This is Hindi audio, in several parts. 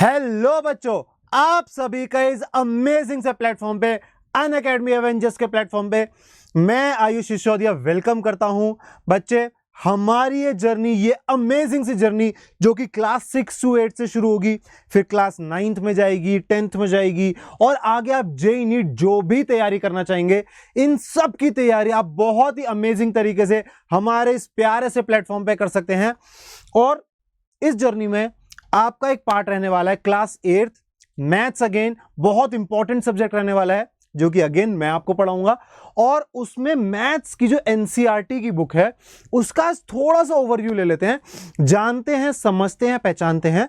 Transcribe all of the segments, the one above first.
हेलो बच्चों, आप सभी का इस अमेजिंग से प्लेटफॉर्म पे अनअकैडमी एवेंजर्स के प्लेटफॉर्म पे मैं आयुष सिसोदिया वेलकम करता हूं। बच्चे, हमारी ये जर्नी, ये अमेजिंग सी जर्नी जो कि क्लास 6 to 8 से शुरू होगी, फिर क्लास 9th में जाएगी, 10th में जाएगी और आगे आप जेईई नीट जो भी तैयारी करना चाहेंगे, इन सब की तैयारी आप बहुत ही अमेजिंग तरीके से हमारे इस प्यारे से प्लेटफॉर्म पे कर सकते हैं। और इस जर्नी में आपका एक पार्ट रहने वाला है क्लास 8th मैथ्स। अगेन बहुत इंपॉर्टेंट सब्जेक्ट रहने वाला है जो कि अगेन मैं आपको पढ़ाऊंगा। और उसमें मैथ्स की जो एनसीईआरटी की बुक है उसका थोड़ा सा ओवरव्यू ले लेते हैं, जानते हैं, समझते हैं, पहचानते हैं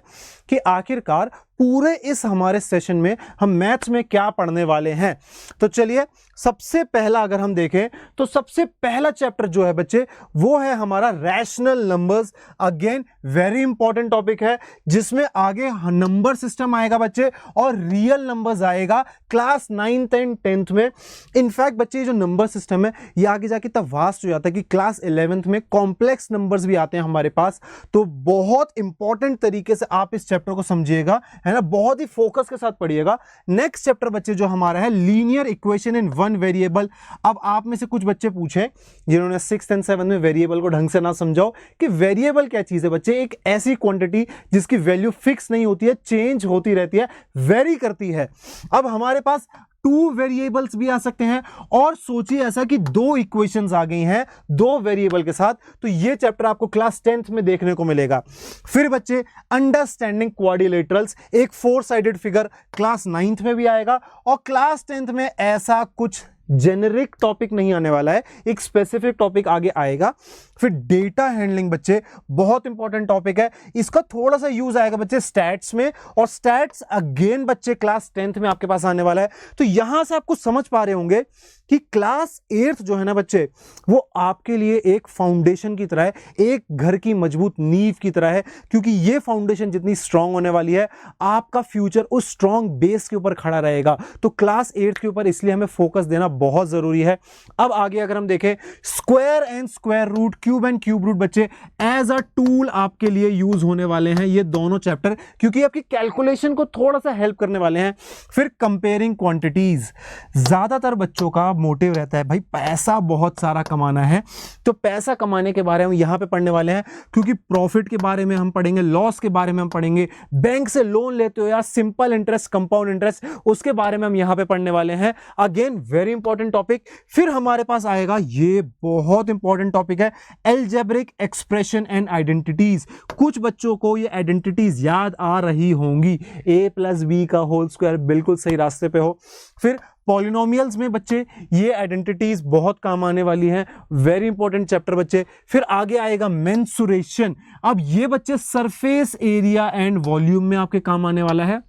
कि आखिरकार पूरे इस हमारे सेशन में हम मैथ्स में क्या पढ़ने वाले हैं। तो चलिए, सबसे पहला अगर हम देखें तो सबसे पहला चैप्टर जो है बच्चे वो है हमारा rational numbers. Again very important topic है जिसमें आगे नंबर सिस्टम आएगा बच्चे और रियल नंबर्स आएगा क्लास 9th एंड 10th में। इनफैक्ट बच्चे जो नंबर सिस्टम है ये आगे जाके इतना वास्ट हो जाता है कि क्लास 11th में कॉम्प्लेक्स नंबर्स भी आते हैं हमारे पास। तो बहुत इंपॉर्टेंट तरीके से आप इस चैप्टर को समझिएगा, है ना, बहुत ही फोकस के साथ पढ़िएगा। नेक्स्ट चैप्टर बच्चे जो हमारा है linear equation in one variable. अब आप में से कुछ बच्चे पूछे जिन्होंने 6th एंड 7th में वेरिएबल को ढंग से ना समझाओ कि वेरिएबल क्या चीज है बच्चे। एक ऐसी क्वांटिटी जिसकी वैल्यू फिक्स नहीं होती है, चेंज होती रहती है, वेरी करती है। अब हमारे पास 2 वेरिएबल्स भी आ सकते हैं और सोचिए ऐसा कि 2 इक्वेशंस आ गई हैं 2 वेरिएबल के साथ। तो ये चैप्टर आपको क्लास 10th में देखने को मिलेगा। फिर बच्चे अंडरस्टैंडिंग क्वाड्रिलेटरल्स, एक 4 साइडेड फिगर क्लास 9th में भी आएगा। और क्लास 10th में ऐसा कुछ जेनेरिक टॉपिक नहीं आने वाला है, एक स्पेसिफिक टॉपिक आगे आएगा। फिर डेटा हैंडलिंग बच्चे बहुत इंपॉर्टेंट टॉपिक है, इसका थोड़ा सा यूज आएगा बच्चे स्टैट्स में। और स्टैट्स अगेन बच्चे क्लास 10th में आपके पास आने वाला है। तो यहां से आपको समझ पा रहे होंगे कि क्लास 8th जो है ना बच्चे वो आपके लिए एक फाउंडेशन की तरह है, एक घर की मजबूत नींव की तरह है। क्योंकि ये फाउंडेशन जितनी स्ट्रांग होने वाली है आपका फ्यूचर उस स्ट्रांग बेस के ऊपर खड़ा रहेगा। तो क्लास 8th के ऊपर इसलिए हमें फोकस देना बहुत जरूरी है। अब आगे अगर हम देखें square and square root, cube and cube root बच्चे एज अ टूल आपके लिए यूज होने वाले हैं ये दोनों चैप्टर, क्योंकि आपकी कैलकुलेशन को थोड़ा सा हेल्प करने वाले हैं। फिर कंपेयरिंग क्वांटिटीज, ज्यादातर बच्चों का मोटिव रहता है भाई पैसा बहुत सारा कमाना है, तो पैसा कमाने के बारे में यहां पे पढ़ने वाले हैं। क्योंकि प्रॉफिट के बारे में हम पढ़ेंगे, लॉस के बारे में हम पढ़ेंगे, बैंक से लोन लेते हो या सिंपल इंटरेस्ट, कंपाउंड इंटरेस्ट, उसके बारे में हम यहां पे पढ़ने वाले हैं। Again very important topic. फिर हमारे पास आएगा, ये बहुत इंपॉर्टेंट टॉपिक है, अलजेब्रिक एक्सप्रेशन एंड आइडेंटिटीज। कुछ बच्चों को ये आइडेंटिटीज याद आ रही होंगी, a+b² बिल्कुल सही रास्ते पे हो। फिर पॉलिनोमियल्स में बच्चे ये आइडेंटिटीज बहुत काम आने वाली हैं, वेरी इंपॉर्टेंट चैप्टर बच्चे। फिर आगे आएगा मेंसुरेशन। अब ये बच्चे सरफेस एरिया एंड वॉल्यूम में आपके काम आने वाला है।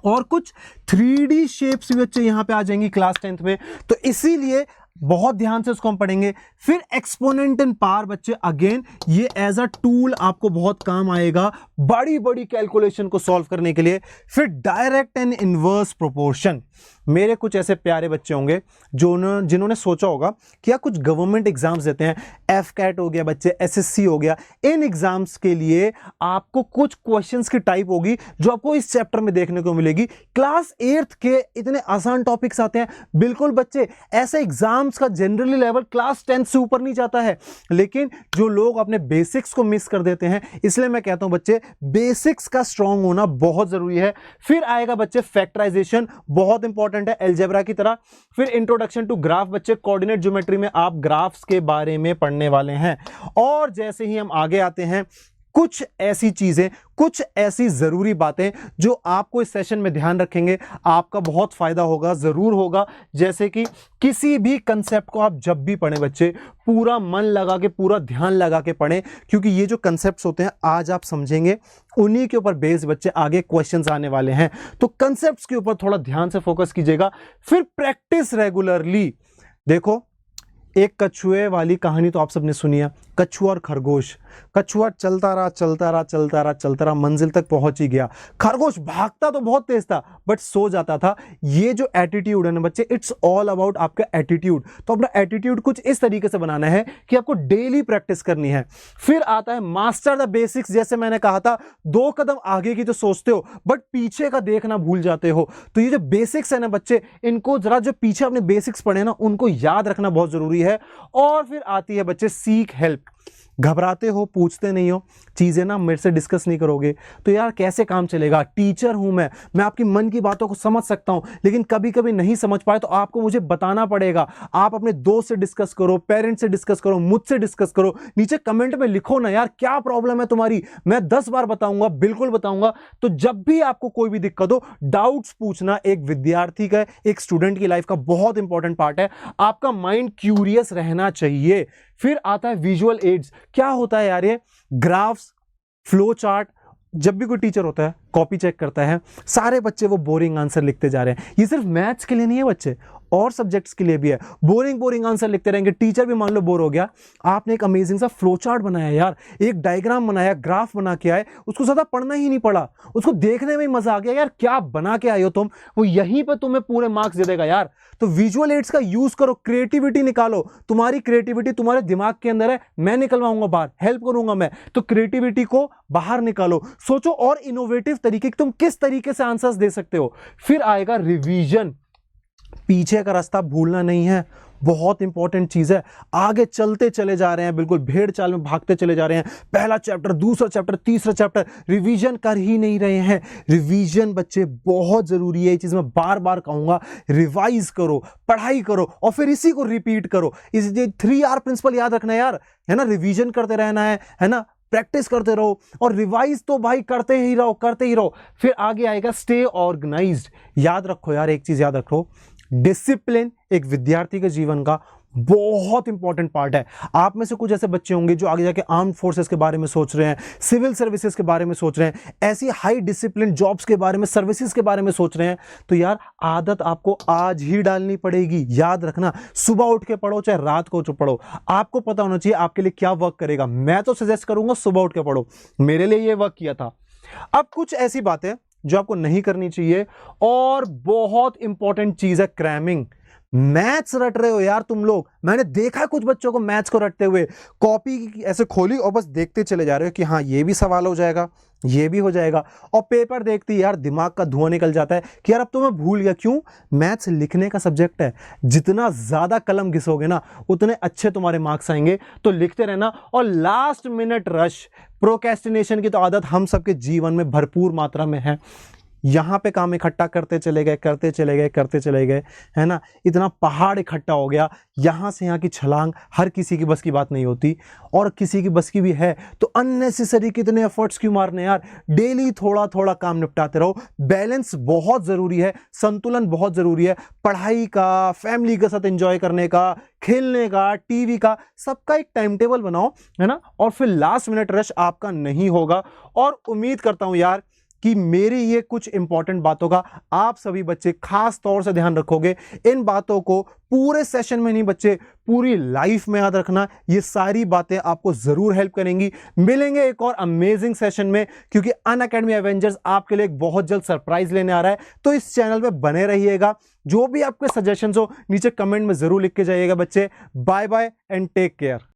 और कुछ 3D शेप्स भी बच्चे यहां पे आ जाएंगी क्लास 10th में, तो इसीलिए बहुत ध्यान से उसको हम पढ़ेंगे। फिर एक्सपोनेंट एंड पावर बच्चे, अगेन ये एज अ टूल आपको बहुत काम आएगा बड़ी बड़ी कैलकुलेशन को सॉल्व करने के लिए। फिर डायरेक्ट एंड इनवर्स प्रोपोर्शन। मेरे कुछ ऐसे प्यारे बच्चे होंगे जिन्होंने सोचा होगा कि यार कुछ गवर्नमेंट एग्जाम्स देते हैं, एफकैट हो गया बच्चे, एसएससी हो गया, इन एग्जाम्स के लिए आपको कुछ क्वेश्चंस की टाइप होगी जो आपको इस चैप्टर में देखने को मिलेगी। क्लास 8th के इतने आसान टॉपिक्स आते हैं। बिल्कुल बच्चे, ऐसे एग्जाम्स का जनरली लेवल क्लास 10th से ऊपर नहीं जाता है, लेकिन जो लोग अपने बेसिक्स को मिस कर देते हैं, इसलिए मैं कहता हूं बच्चे बेसिक्स का स्ट्रांग होना बहुत जरूरी है। फिर आएगा बच्चे फैक्टराइजेशन, बहुत इंपॉर्टेंट है अलजेब्रा की तरह। फिर इंट्रोडक्शन टू ग्राफ बच्चे, कोऑर्डिनेट ज्योमेट्री में आप ग्राफ्स के बारे में पढ़ने वाले हैं। और जैसे ही हम आगे आते हैं, कुछ ऐसी चीजें, कुछ ऐसी जरूरी बातें जो आपको इस सेशन में ध्यान रखेंगे, आपका बहुत फायदा होगा, जरूर होगा। जैसे कि किसी भी कंसेप्ट को आप जब भी पढ़ें बच्चे पूरा मन लगा के, पूरा ध्यान लगा के पढ़ें, क्योंकि ये जो कंसेप्ट्स होते हैं आज आप समझेंगे, उन्हीं के ऊपर बेस बच्चे आगे क्वेश्चंस आने वाले हैं। तो कंसेप्ट्स के ऊपर थोड़ा ध्यान से फोकस कीजिएगा। फिर प्रैक्टिस रेगुलरली। देखो, एक कछुए वाली कहानी तो आप सबने सुनी है, कछुआ और खरगोश। कछुआ चलता रहा चलता रहा चलता रहा चलता रहा, मंजिल तक पहुंच ही गया। खरगोश भागता तो बहुत तेज था बट सो जाता था। ये जो एटीट्यूड है ना बच्चे, इट्स ऑल अबाउट आपका एटीट्यूड। तो अपना एटीट्यूड कुछ इस तरीके से बनाना है कि आपको डेली प्रैक्टिस करनी है। फिर आता है मास्टर द बेसिक्स। जैसे मैंने कहा था, 2 कदम आगे की तो सोचते हो बट पीछे का देखना भूल जाते हो। तो ये जो बेसिक्स है ना बच्चे, इनको जरा जो पीछे अपने बेसिक्स पढ़े ना उनको याद रखना बहुत जरूरी है। और फिर आती है बच्चे सीक हेल्प। घबराते हो, पूछते नहीं हो, चीजें ना मेरे से डिस्कस नहीं करोगे तो यार कैसे काम चलेगा। टीचर हूं मैं आपकी मन की बातों को समझ सकता हूं, लेकिन कभी कभी नहीं समझ पाए तो आपको मुझे बताना पड़ेगा। आप अपने दोस्त से डिस्कस करो, पेरेंट्स से डिस्कस करो, मुझसे डिस्कस करो। नीचे कमेंट में लिखो ना यार क्या प्रॉब्लम है तुम्हारी, मैं 10 बार बताऊंगा, बिल्कुल बताऊंगा। तो जब भी आपको कोई भी दिक्कत हो, डाउट्स पूछना एक विद्यार्थी का, एक स्टूडेंट की लाइफ का बहुत इंपॉर्टेंट पार्ट है। आपका माइंड क्यूरियस रहना चाहिए। फिर आता है विजुअल एड्स। क्या होता है यार ये? Graphs, flow chart. जब भी कोई टीचर होता है, कॉपी चेक करता है, सारे बच्चे वो बोरिंग आंसर लिखते जा रहे हैं। ये सिर्फ मैथ्स के लिए नहीं है बच्चे, और सब्जेक्ट्स के लिए भी है। बोरिंग आंसर लिखते रहेंगे, टीचर भी मान लो बोर हो गया। आपने एक अमेजिंग सा फ्लो चार्ट बनाया यार, एक डायग्राम बनाया, ग्राफ बना के आए, उसको ज्यादा पढ़ना ही नहीं पड़ा, उसको देखने में ही मजा आ गया। यार क्या बना के आए हो तुम, वो यहीं पे तुम्हें पूरे मार्क्स दे देगा यार। तो विजुअल एड्स का यूज करो, क्रिएटिविटी निकालो। तुम्हारी क्रिएटिविटी तुम्हारे दिमाग के अंदर है, मैं निकलवाऊंगा बाहर, हेल्प करूंगा मैं। तो क्रिएटिविटी को बाहर निकालो, सोचो और इनोवेटिव तरीके तुम किस तरीके से आंसर्स दे सकते हो। फिर आएगा रिवीजन। पीछे का रास्ता भूलना नहीं है, बहुत इंपॉर्टेंट चीज है। आगे चलते चले जा रहे हैं, बिल्कुल भेड़ चाल में भागते चले जा रहे हैं। पहला चैप्टर, दूसरा चैप्टर, तीसरा चैप्टर, रिवीजन कर ही नहीं रहे हैं। रिवीजन बच्चे बहुत जरूरी है, ये चीज मैं बार बार कहूंगा। रिवाइज करो, पढ़ाई करो और फिर इसी को रिपीट करो। इस 3R प्रिंसिपल याद रखना यार, है ना। रिवीजन करते रहना है ना, प्रैक्टिस करते रहो और रिवाइज तो भाई करते ही रहो, करते ही रहो। फिर आगे आएगा स्टे ऑर्गेनाइज्ड। याद रखो यार, एक चीज याद रखो, डिसिप्लिन एक विद्यार्थी के जीवन का बहुत इंपॉर्टेंट पार्ट है। आप में से कुछ ऐसे बच्चे होंगे जो आगे जाके आर्म फोर्सेस के बारे में सोच रहे हैं, सिविल सर्विसेज के बारे में सोच रहे हैं, ऐसी हाई डिसिप्लिन जॉब्स के बारे में, सर्विसेज के बारे में सोच रहे हैं। तो यार आदत आपको आज ही डालनी पड़ेगी। याद रखना, सुबह उठ के पढ़ो चाहे रात को पढ़ो, आपको पता होना चाहिए आपके लिए क्या वर्क करेगा। मैं तो सजेस्ट करूंगा सुबह उठ के पढ़ो, मेरे लिए ये वर्क किया था। अब कुछ ऐसी बातें जो आपको नहीं करनी चाहिए, और बहुत इंपॉर्टेंट चीज है क्रैमिंग। मैथ्स रट रहे हो यार तुम लोग, मैंने देखा कुछ बच्चों को मैथ्स को रटते हुए, कॉपी ऐसे खोली और बस देखते चले जा रहे हो कि हाँ ये भी सवाल हो जाएगा, ये भी हो जाएगा। और पेपर देखते यार दिमाग का धुआं निकल जाता है कि यार अब तो मैं भूल गया। क्यों? मैथ्स लिखने का सब्जेक्ट है, जितना ज्यादा कलम घिसोगे ना उतने अच्छे तुम्हारे मार्क्स आएंगे। तो लिखते रहना। और लास्ट मिनट रश, प्रोक्रेस्टिनेशन की तो आदत हम सबके जीवन में भरपूर मात्रा में है। यहां पे काम इकट्ठा करते चले गए, करते चले गए, करते चले गए, है ना। इतना पहाड़ इकट्ठा हो गया, यहां से यहां की छलांग हर किसी की बस की बात नहीं होती, और किसी की बस की भी है तो अननेसेसरी कितने एफर्ट्स क्यों मारने यार। डेली थोड़ा थोड़ा काम निपटाते रहो। बैलेंस बहुत जरूरी है, संतुलन बहुत जरूरी है। पढ़ाई का, फैमिली के साथ एंजॉय करने का, खेलने का, टीवी का, सबका एक टाइम टेबल बनाओ, है ना। और फिर लास्ट मिनट रश आपका नहीं होगा। और उम्मीद करता हूं यार कि मेरी ये कुछ इंपॉर्टेंट बातों का आप सभी बच्चे खास तौर से ध्यान रखोगे। इन बातों को पूरे सेशन में नहीं बच्चे, पूरी लाइफ में याद रखना। ये सारी बातें आपको जरूर हेल्प करेंगी। मिलेंगे एक और अमेजिंग सेशन में, क्योंकि अनअकैडमी एवेंजर्स आपके लिए एक बहुत जल्द सरप्राइज लेने आ रहा है। तो इस चैनल पे बने रहिएगा। जो भी आपके सजेशंस हो नीचे कमेंट में जरूर लिख के जाइएगा बच्चे। Bye bye and take care.